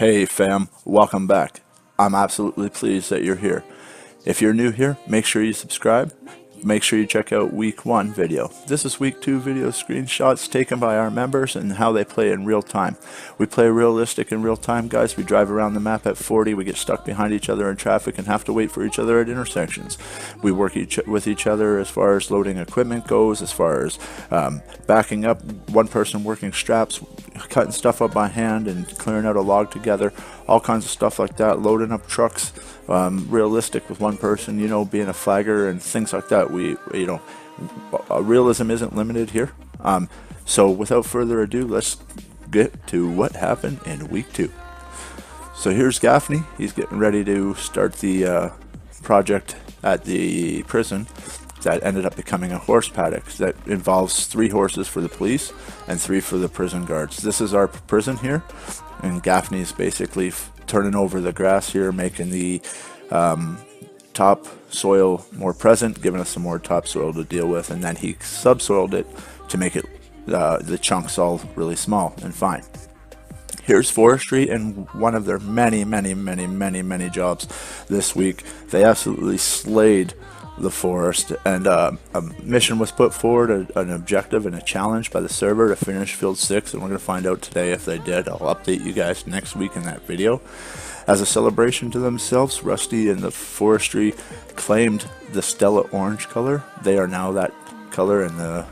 Hey fam, welcome back. I'm absolutely pleased that you're here. If you're new here, make sure you subscribe. Make sure you check out week 1 video. This is week 2 video screenshots taken by our members and how they play in real time. We play realistic in real time, guys. We drive around the map at 40, we get stuck behind each other in traffic and have to wait for each other at intersections. We work with each other as far as loading equipment goes, as far as backing up, one person working straps, cutting stuff up by hand and clearing out a log together, all kinds of stuff like that, loading up trucks, realistic with one person, you know, being a flagger and things like that. Realism isn't limited here. So without further ado, let's get to what happened in week 2. So here's Gaffney. He's getting ready to start the project at the prison that ended up becoming a horse paddock that involves 3 horses for the police and 3 for the prison guards. This is our prison here, and Gaffney's basically turning over the grass here, making the top soil more present, giving us some more topsoil to deal with, and then he subsoiled it to make it the chunks all really small and fine. Here's forestry and one of their many jobs this week. They absolutely slayed the forest, and a mission was put forward, an objective and a challenge by the server to finish field 6, and we're going to find out today if they did. I'll update you guys next week in that video. As a celebration to themselves, Rusty and the forestry claimed the Stella orange color. They are now that color and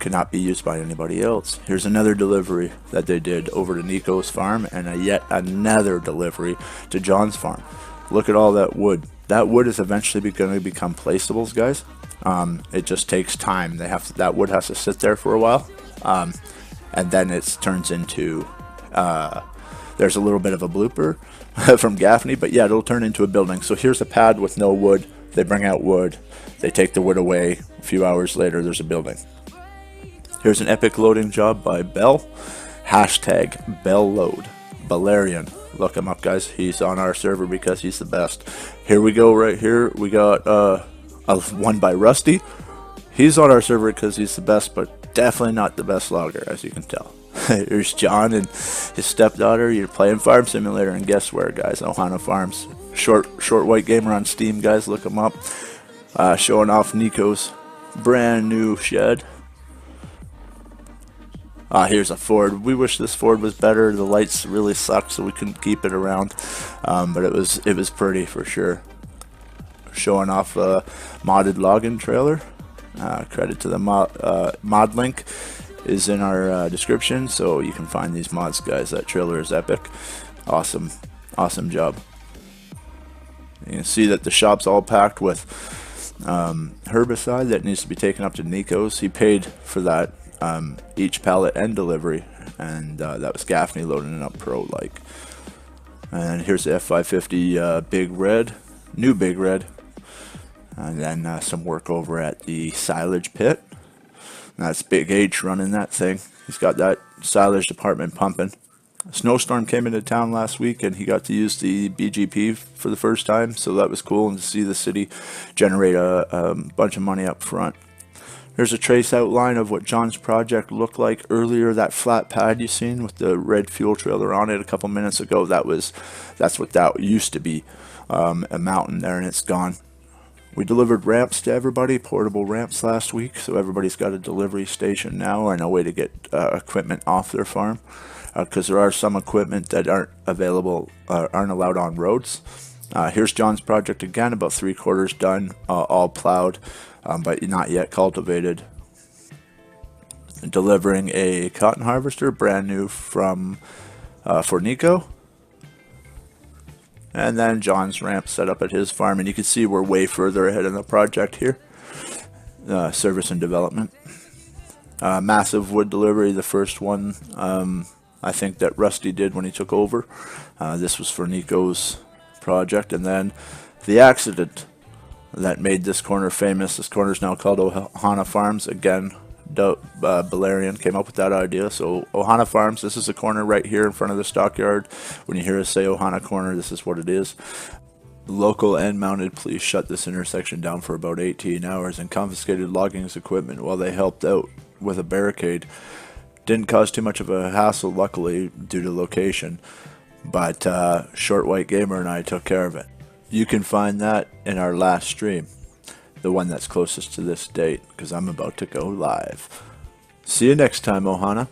cannot be used by anybody else. Here's another delivery that they did over to Nico's farm, and yet another delivery to John's farm. Look at all that wood. That wood is eventually going to become placeables, guys. It just takes time. That wood has to sit there for a while, and then it turns into. There's a little bit of a blooper from Gaffney, but yeah, it'll turn into a building. So here's a pad with no wood. They bring out wood. They take the wood away. A few hours later, there's a building. Here's an epic loading job by Bell. Hashtag BellLoad. Valerian. Look him up, guys. He's on our server because he's the best. Here we go. Right here, we got one by Rusty. He's on our server because he's the best, but definitely not the best logger, as you can tell. Here's John and his stepdaughter. You're playing Farm Simulator, and guess where, guys? Ohana Farms. Short white gamer on Steam, guys. Look him up. Showing off Nico's brand new shed. Here's a Ford. We wish this Ford was better. The lights really suck, so we couldn't keep it around. But it was pretty for sure. Showing off a modded login trailer. Credit to the mod link is in our description, so you can find these mods, guys. That trailer is epic. Awesome job. You can see that the shop's all packed with herbicide that needs to be taken up to Nico's. He paid for that each pallet and delivery, and that was Gaffney loading it up pro-like. And here's the F550 Big Red, new Big Red, and then some work over at the silage pit. And that's Big H running that thing. He's got that silage department pumping. A snowstorm came into town last week, and he got to use the BGP for the first time, so that was cool, and to see the city generate a bunch of money up front. Here's a trace outline of what John's project looked like earlier. That flat pad you seen with the red fuel trailer on it a couple minutes ago, that's what that used to be, a mountain there, and it's gone. We delivered ramps to everybody, portable ramps last week, so everybody's got a delivery station now and a way to get equipment off their farm, because there are some equipment that aren't allowed on roads. Here's John's project again, about 3/4 done, all plowed, but not yet cultivated. Delivering a cotton harvester, brand new for Nico. And then John's ramp set up at his farm, and you can see we're way further ahead in the project here. Service and development. Massive wood delivery, the first one I think that Rusty did when he took over. This was for Nico's project, and then the accident that made this corner famous. This corner is now called Ohana Farms. Again, Valerian came up with that idea. So Ohana Farms, this is a corner right here in front of the stockyard. When you hear us say Ohana Corner, this is what it is. Local and mounted police shut this intersection down for about 18 hours and confiscated logging equipment while they helped out with a barricade. Didn't cause too much of a hassle, luckily, due to location. but Short White Gamer and I took care of it. You can find that in our last stream, the one that's closest to this date, because I'm about to go live. See you next time, Ohana.